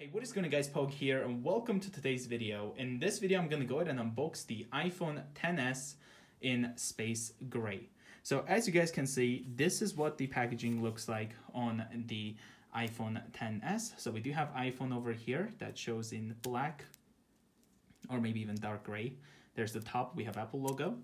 Hey, what is going on guys, Pog here and welcome to today's video. In this video, I'm going to go ahead and unbox the iPhone XS in space gray. So as you guys can see, this is what the packaging looks like on the iPhone XS. So we do have iPhone over here that shows in black or maybe even dark gray. There's the top, we have Apple logo.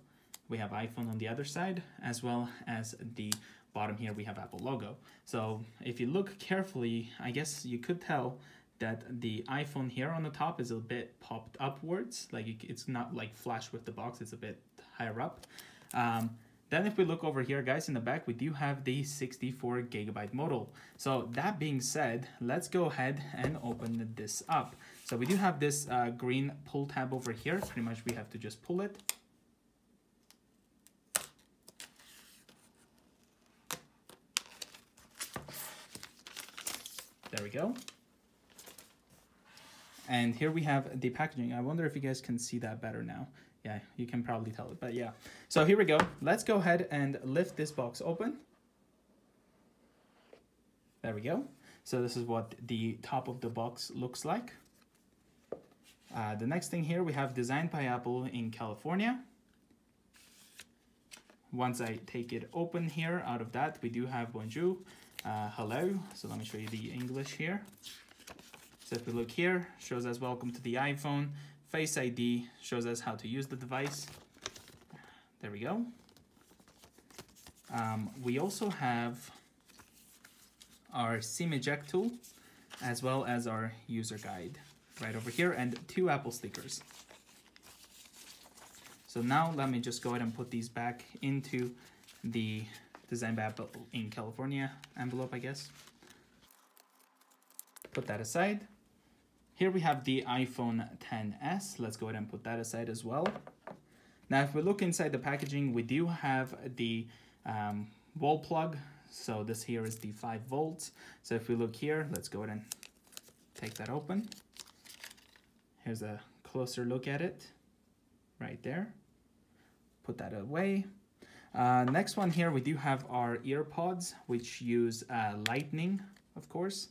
We have iPhone on the other side, as well as the bottom here, we have Apple logo. So if you look carefully, I guess you could tell that the iPhone here on the top is a bit popped upwards, like it's not like flush with the box, it's a bit higher up. Then if we look over here, guys, in the back, we do have the 64GB model. So that being said, let's go ahead and open this up. So we do have this green pull tab over here. Pretty much we have to just pull it. There we go. And here we have the packaging. I wonder if you guys can see that better now. Yeah, you can probably tell it, but yeah. So here we go. Let's go ahead and lift this box open. There we go. So this is what the top of the box looks like. The next thing here, we have designed by Apple in California. Once I take it open here, out of that, we do have bonjour, hello. So let me show you the English here. So if we look here, shows us welcome to the iPhone. Face ID shows us how to use the device. There we go. We also have our SIM eject tool, as well as our user guide right over here, and 2 Apple stickers. So now let me just go ahead and put these back into the Designed by Apple in California envelope, I guess. Put that aside. Here we have the iPhone XS. Let's go ahead and put that aside as well. Now, if we look inside the packaging, we do have the wall plug. So this here is the 5 volts. So if we look here, let's go ahead and take that open. Here's a closer look at it right there. Put that away. Next one here, we do have our EarPods, which use Lightning, of course.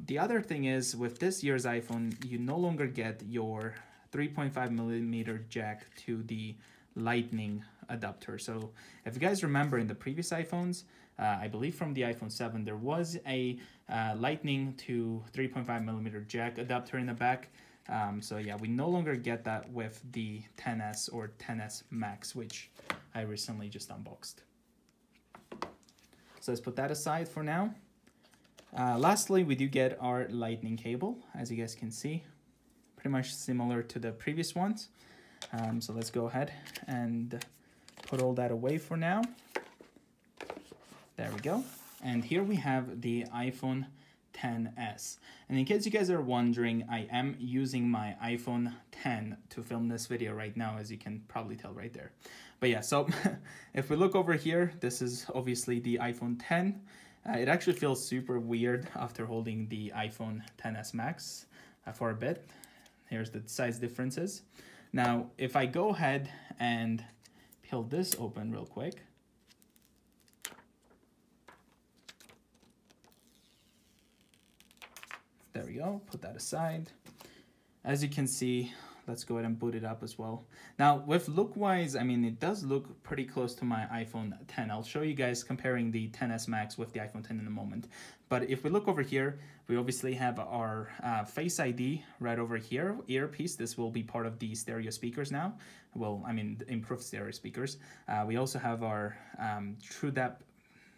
The other thing is, with this year's iPhone, you no longer get your 3.5mm jack to the Lightning adapter. So if you guys remember in the previous iPhones, I believe from the iPhone 7, there was a Lightning to 3.5mm jack adapter in the back. So yeah, we no longer get that with the XS or XS Max, which I recently just unboxed. So let's put that aside for now. Lastly, we do get our lightning cable, as you guys can see, pretty much similar to the previous ones. So let's go ahead and put all that away for now. There we go. And here we have the iPhone XS. And in case you guys are wondering, I am using my iPhone X to film this video right now, as you can probably tell right there. But yeah, so if we look over here, this is obviously the iPhone X. It actually feels super weird after holding the iPhone XS Max for a bit. Here's the size differences. Now, if I go ahead and peel this open real quick. There we go, put that aside. As you can see, let's go ahead and boot it up as well. Now, with look-wise, I mean, it does look pretty close to my iPhone X. I'll show you guys comparing the XS Max with the iPhone X in a moment. But if we look over here, we obviously have our Face ID right over here, earpiece. This will be part of the stereo speakers now. Well, I mean, the improved stereo speakers. We also have our true depth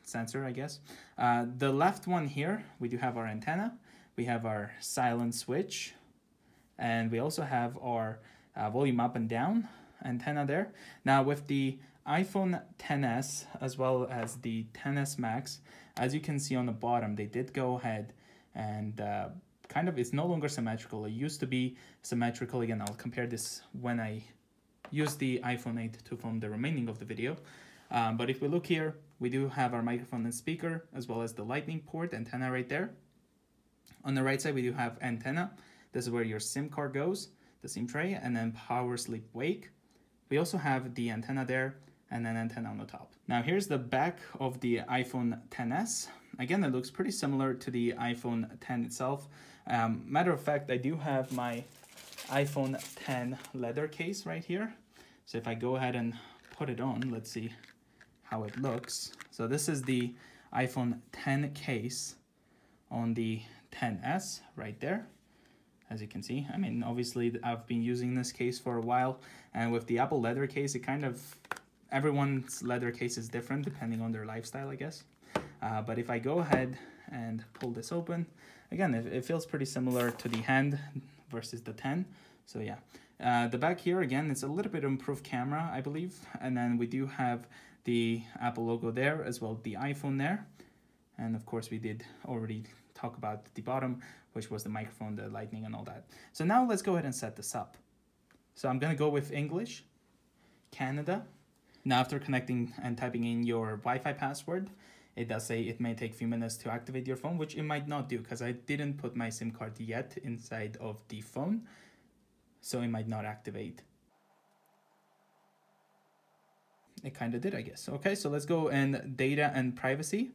sensor, I guess. The left one here, we do have our antenna. We have our silent switch. And we also have our volume up and down antenna there. Now with the iPhone XS as well as the XS Max, as you can see on the bottom, they did go ahead and kind of, it's no longer symmetrical. It used to be symmetrical. Again, I'll compare this when I use the iPhone 8 to film the remaining of the video. But if we look here, we do have our microphone and speaker, as well as the lightning port antenna right there. On the right side, we do have antenna. This is where your SIM card goes, the SIM tray, and then power, sleep, wake. We also have the antenna there, and then antenna on the top. Now here's the back of the iPhone XS. Again, it looks pretty similar to the iPhone X itself. Matter of fact, I do have my iPhone X leather case right here. So if I go ahead and put it on, let's see how it looks. So this is the iPhone X case on the XS right there. As you can see, I mean, obviously I've been using this case for a while, and with the Apple leather case, it kind of, everyone's leather case is different depending on their lifestyle, I guess. But if I go ahead and pull this open, again, it feels pretty similar to the hand versus the 10. So yeah, the back here, again, it's a little bit improved camera, I believe. And then we do have the Apple logo there, as well as the iPhone there. And of course, we did already talk about the bottom, which was the microphone, the lightning, and all that. So now let's go ahead and set this up. So I'm gonna go with English, Canada. Now after connecting and typing in your Wi-Fi password, it does say it may take a few minutes to activate your phone, which it might not do because I didn't put my SIM card yet inside of the phone. So it might not activate. It kind of did, I guess. Okay, so let's go in data and privacy.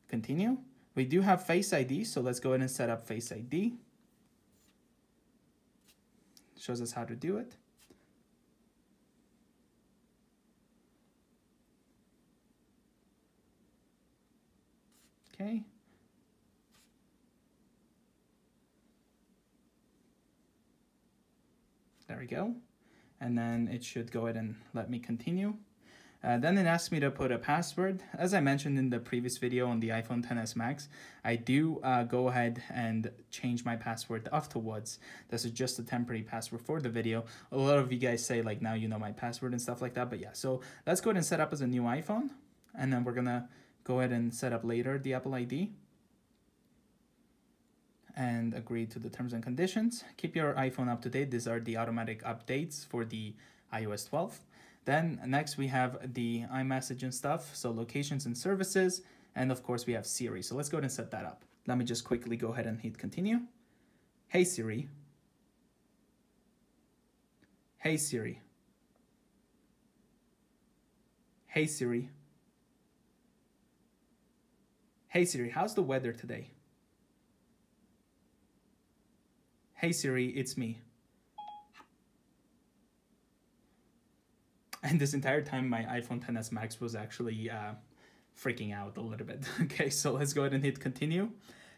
Continue. We do have Face ID, so let's go ahead and set up Face ID. Shows us how to do it. Okay. There we go. And then it should go ahead and let me continue. Then it asks me to put a password. As I mentioned in the previous video on the iPhone XS Max, I do go ahead and change my password afterwards. This is just a temporary password for the video. A lot of you guys say like, now you know my password and stuff like that. But yeah, so let's go ahead and set up as a new iPhone. And then we're gonna go ahead and set up later the Apple ID. And agree to the terms and conditions. Keep your iPhone up to date. These are the automatic updates for the iOS 12. Then next we have the iMessage and stuff, so locations and services, and of course we have Siri. So let's go ahead and set that up. Let me just quickly go ahead and hit continue. Hey Siri. Hey Siri. Hey Siri. Hey Siri, how's the weather today? Hey Siri, it's me. And this entire time, my iPhone XS Max was actually freaking out a little bit. Okay, so let's go ahead and hit continue.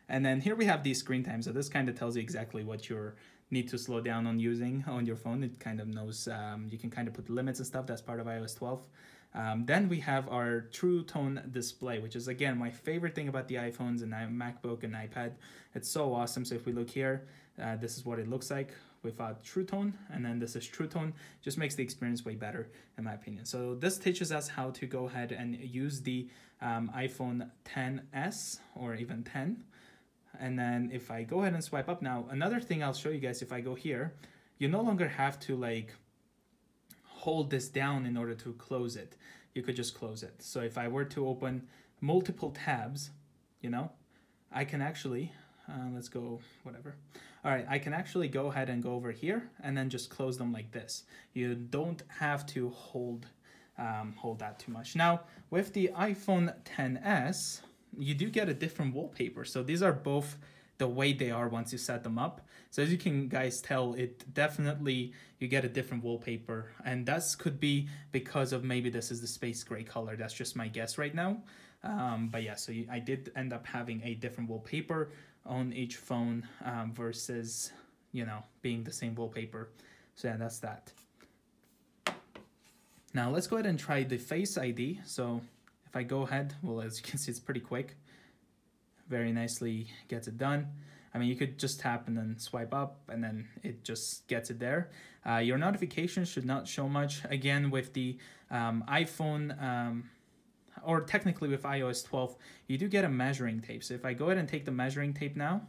And then here we have the screen time. So this kind of tells you exactly what you need to slow down on using on your phone. It kind of knows, you can kind of put limits and stuff. That's part of iOS 12. Then we have our True Tone display, which is, again, my favorite thing about the iPhones and MacBook and iPad. It's so awesome. So if we look here, this is what it looks like without True Tone, and then this is True Tone. Just makes the experience way better, in my opinion. So this teaches us how to go ahead and use the iPhone XS or even 10. And then if I go ahead and swipe up now, another thing I'll show you guys, if I go here, you no longer have to like hold this down in order to close it. You could just close it. So if I were to open multiple tabs, you know, I can actually, let's go, whatever. All right, I can actually go ahead and go over here and then just close them like this. You don't have to hold that too much. Now, with the iPhone XS, you do get a different wallpaper. So these are both the way they are once you set them up. So as you can guys tell, it definitely, you get a different wallpaper. And that could be because of maybe this is the space gray color. That's just my guess right now. But yeah, so I did end up having a different wallpaper on each phone versus, you know, being the same wallpaper. So yeah, that's that. Now let's go ahead and try the Face ID. So if I go ahead, well, as you can see, it's pretty quick. Very nicely gets it done. I mean, you could just tap and then swipe up and then it just gets it there. Your notifications should not show much. Again, with the iPhone, or technically with iOS 12, you do get a measuring tape. So if I go ahead and take the measuring tape now,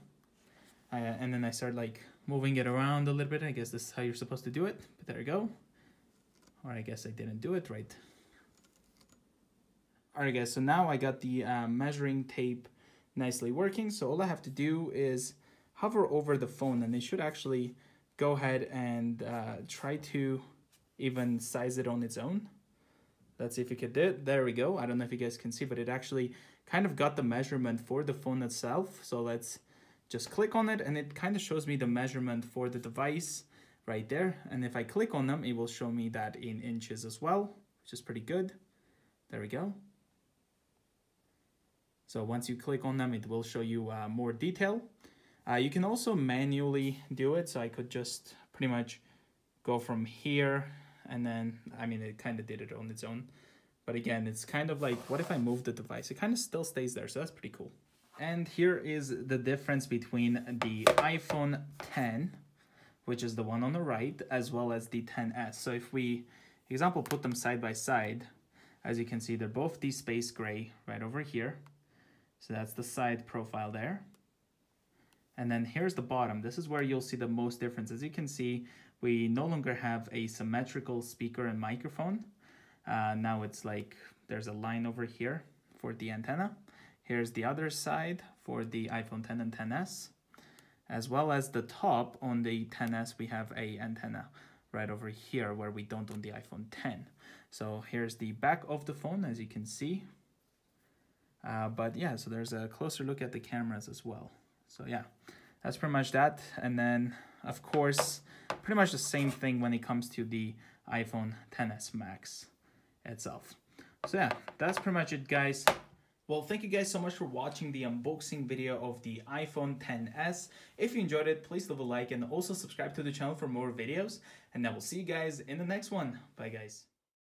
and then I start like moving it around a little bit, I guess this is how you're supposed to do it, but there you go. Or I guess I didn't do it right. All right, guys, so now I got the measuring tape nicely working. So all I have to do is hover over the phone and it should actually go ahead and try to even size it on its own. Let's see if we could do it. There we go. I don't know if you guys can see, but it actually kind of got the measurement for the phone itself. So let's just click on it, and it kind of shows me the measurement for the device right there. And if I click on them, it will show me that in inches as well, which is pretty good. There we go. So once you click on them, it will show you more detail. You can also manually do it. So I could just pretty much go from here, and then, I mean, it kind of did it on its own. But again, it's kind of like, what if I move the device? It kind of still stays there, so that's pretty cool. And here is the difference between the iPhone 10, which is the one on the right, as well as the 10s. So if we, example, put them side by side, as you can see, they're both the space gray right over here. So that's the side profile there. And then here's the bottom. This is where you'll see the most difference. As you can see, we no longer have a symmetrical speaker and microphone. Now it's like there's a line over here for the antenna. Here's the other side for the iPhone 10 and 10s. As well as the top on the 10s, we have a antenna right over here where we don't on the iPhone 10. So here's the back of the phone, as you can see. But yeah, so there's a closer look at the cameras as well. So yeah, that's pretty much that. And then, of course, pretty much the same thing when it comes to the iPhone 10s Max itself. So yeah, that's pretty much it, guys. Well, thank you guys so much for watching the unboxing video of the iPhone 10s. If you enjoyed it, please leave a like and also subscribe to the channel for more videos. And I will see you guys in the next one. Bye, guys.